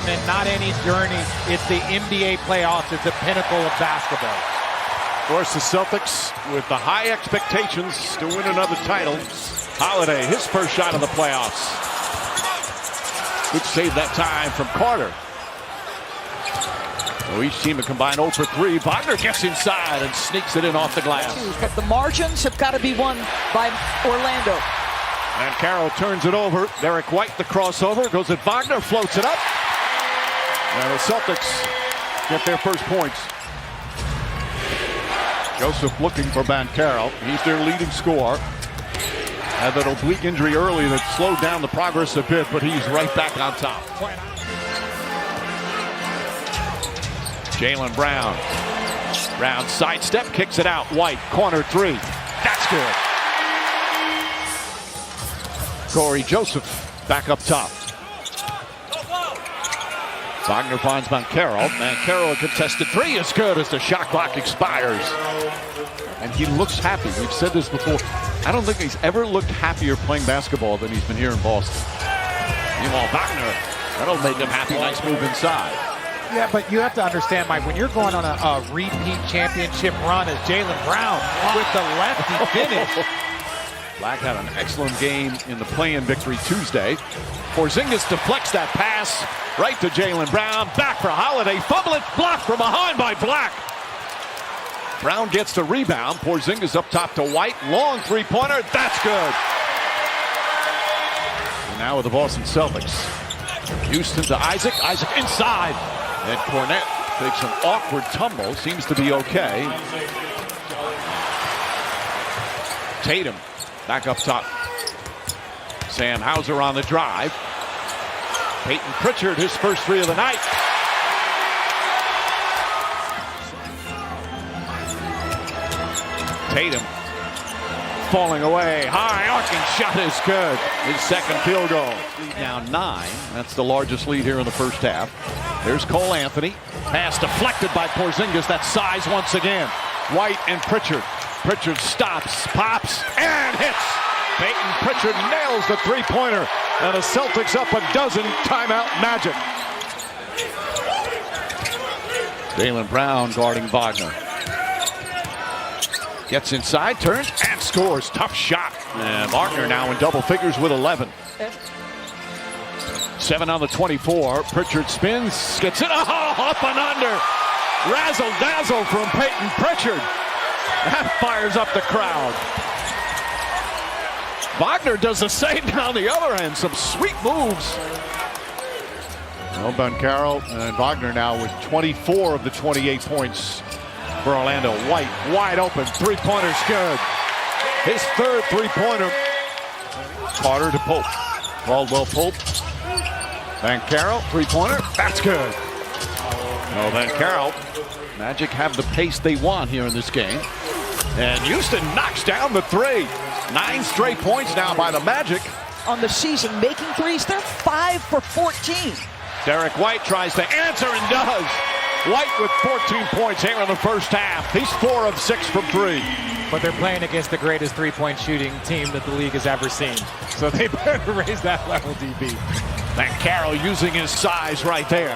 and not any journey. It's the NBA playoffs. It's the pinnacle of basketball. Of course, the Celtics with the high expectations to win another title. Holiday, his first shot of the playoffs. Good save that time from Carter. So each team a combined 0 for 3. Wagner gets inside and sneaks it in off the glass. But the margins have got to be won by Orlando. And Carroll turns it over. Derek White, the crossover, goes at Wagner, floats it up. And the Celtics get their first points. Joseph looking for Banchero. He's their leading scorer. Had that oblique injury early that slowed down the progress a bit, but he's right back on top. Jaylen Brown. Brown sidestep, kicks it out. White, corner three. That's good. Corey Joseph back up top. Wagner finds Banchero. Banchero, a contested three is good as the shot clock expires. And he looks happy. We've said this before. I don't think he's ever looked happier playing basketball than he's been here in Boston. Meanwhile, Wagner, that'll make him happy. Nice move inside. Yeah, but you have to understand, Mike, when you're going on a repeat championship run as Jaylen Brown with the lefty finish. Black had an excellent game in the play-in victory Tuesday. Porzingis deflects that pass right to Jaylen Brown. Back for Holiday. Fumble it. Blocked from behind by Black. Brown gets the rebound. Porzingis up top to White. Long three-pointer. That's good. And now with the Boston Celtics. Houston to Isaac. Isaac inside. And Cornette takes an awkward tumble. Seems to be okay. Tatum back up top. Sam Hauser on the drive. Peyton Pritchard, his first three of the night. Tatum falling away. High arcing shot is good. His second field goal. Now 9. That's the largest lead here in the first half. There's Cole Anthony. Pass deflected by Porzingis. That's size once again. White and Pritchard. Pritchard stops, pops, and hits. Peyton Pritchard nails the three-pointer. And the Celtics up a dozen. Timeout Magic. Jaylen Brown guarding Wagner. Gets inside, turns, and scores. Tough shot. And Wagner now in double figures with 11. 7 on the 24. Pritchard spins, gets it. Oh, up and under. Razzle-dazzle from Peyton Pritchard. That fires up the crowd. Wagner does the same down the other end. Some sweet moves. Well, Banchero and Wagner now with 24 of the 28 points for Orlando. White, wide open. Three-pointer's good. His third three-pointer. Carter to Pope. Caldwell Pope. Banchero, three-pointer. That's good. Well, Banchero. Magic have the pace they want here in this game. And Houston knocks down the three. 9 straight points now by the Magic. On the season, making threes, they're 5 for 14. Derek White tries to answer and does. White with 14 points here in the first half. He's 4 of 6 from 3. But they're playing against the greatest three-point shooting team that the league has ever seen. So they better raise that level, DB. Banchero using his size right there.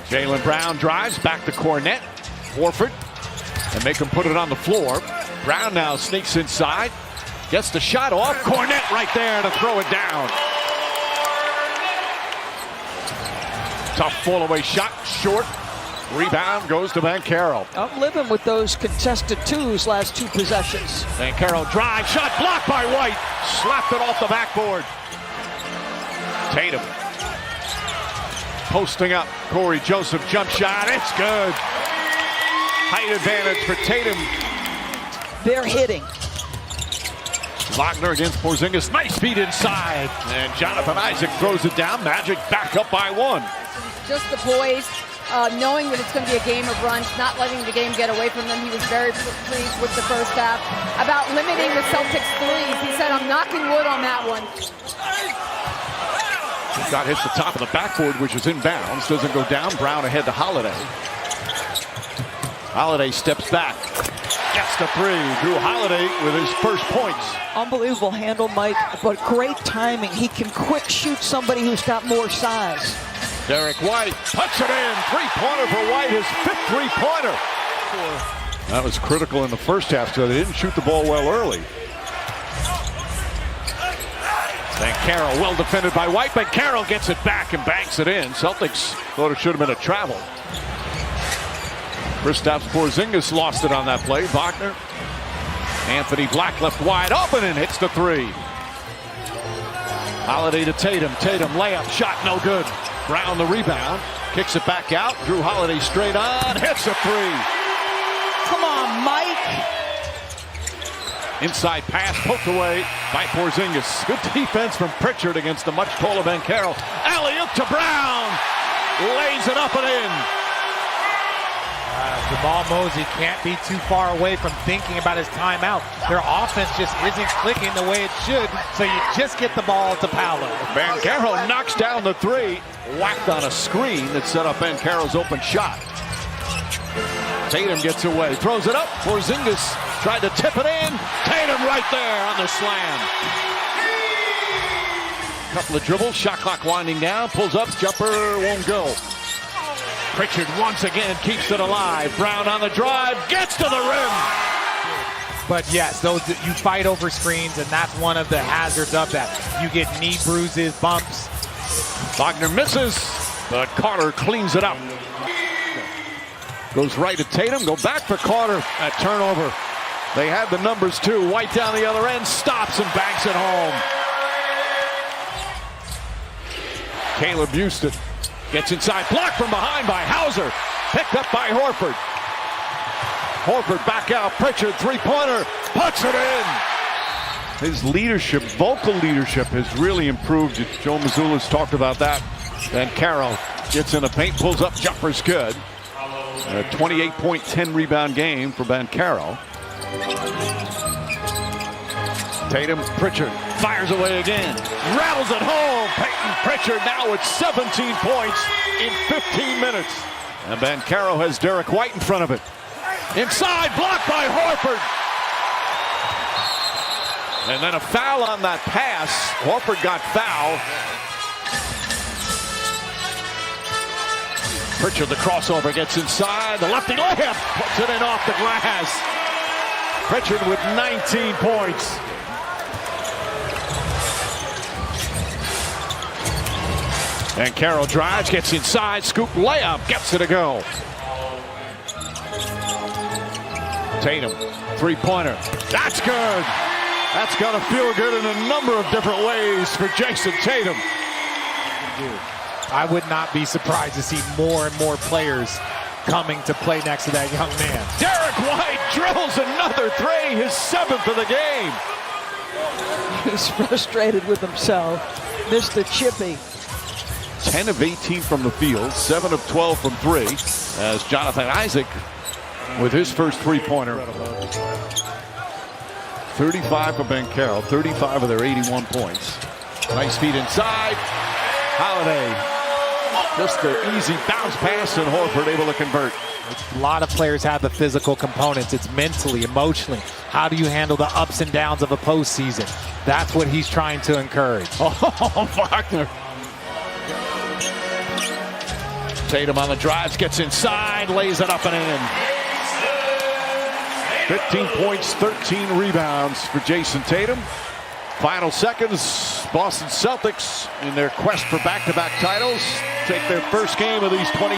Jaylen Brown drives back to Cornette. Horford. And make him put it on the floor. Brown now sneaks inside. Gets the shot off. Cornette right there to throw it down. Tough fall-away shot. Short. Rebound goes to Banchero. I'm living with those contested twos last 2 possessions. Banchero drive. Shot blocked by White. Slapped it off the backboard. Tatum. Posting up. Corey Joseph jump shot. It's good. Height advantage for Tatum. They're hitting. Wagner against Porzingis. Nice feed inside. And Jonathan Isaac throws it down. Magic back up by 1. Just the boys, knowing that it's going to be a game of runs, not letting the game get away from them. He was very pleased with the first half. About limiting the Celtics threes. He said, I'm knocking wood on that one. Shot hits the top of the backboard, which is inbounds. Doesn't go down. Brown ahead to Holiday. Holiday steps back. Gets the three. Drew Holiday with his first points. Unbelievable handle, Mike, but great timing. He can quick shoot somebody who's got more size. Derek White puts it in. Three-pointer for White, his fifth three-pointer. That was critical in the first half, so they didn't shoot the ball well early. Carroll well defended by White, but Carroll gets it back and banks it in. Celtics thought it should have been a travel. Kristaps Porzingis lost it on that play. Wagner. Anthony Black left wide open and hits the three. Holiday to Tatum. Tatum layup, shot no good. Brown the rebound, kicks it back out. Drew Holiday straight on, hits a three. Come on, Mike. Inside pass poked away by Porzingis. Good defense from Pritchard against the much taller Ben Carroll. Alley-oop to Brown. Lays it up and in. Jamal Mosey can't be too far away from thinking about his timeout. Their offense just isn't clicking the way it should, so you just get the ball to Paolo. Ben Carroll knocks down the three. Whacked on a screen that set up Ben Carroll's open shot. Tatum gets away, throws it up. Porzingis tried to tip it in. Tatum right there on the slam. Couple of dribbles, shot clock winding down. Pulls up, jumper won't go. Pritchard once again keeps it alive. Brown on the drive, gets to the rim. But yes, those you fight over screens, and that's one of the hazards of that. You get knee bruises, bumps. Wagner misses, but Carter cleans it up. Goes right to Tatum, go back for Carter at turnover. They had the numbers too. White down the other end, stops and banks it home. Caleb Houston gets inside, blocked from behind by Hauser. Picked up by Horford. Horford back out, Pritchard three-pointer, puts it in. His leadership, vocal leadership has really improved. Joe Mazzulla's talked about that. Then Carroll gets in the paint, pulls up, jumper's good. A 28-point, 10-rebound game for Ben Carroll. Tatum, Pritchard fires away again. Rattles it home. Peyton Pritchard now with 17 points in 15 minutes. And Ben Carroll has Derek White in front of it. Inside, blocked by Horford. And then a foul on that pass. Horford got fouled. Pritchard, the crossover, gets inside. The lefty layup puts it in off the glass. Pritchard with 19 points. And Carroll drives, gets inside, scoop layup, gets it to go. Tatum, three-pointer. That's good. That's gonna feel good in a number of different ways for Jason Tatum. I would not be surprised to see more and more players coming to play next to that young man. Derek White drills another three, his seventh of the game. He's frustrated with himself. Mr. Chippy. 10 of 18 from the field, 7 of 12 from three, as Jonathan Isaac with his first three-pointer. 35 for Ben Carroll, 35 of their 81 points. Nice feed inside. Holiday. Just the easy bounce pass, and Horford able to convert. A lot of players have the physical components. It's mentally, emotionally. How do you handle the ups and downs of a postseason? That's what he's trying to encourage. Oh, Wagner. Tatum on the drives, gets inside, lays it up and in. 15 points, 13 rebounds for Jason Tatum. Final seconds, Boston Celtics in their quest for back-to-back titles take their first game of these 20.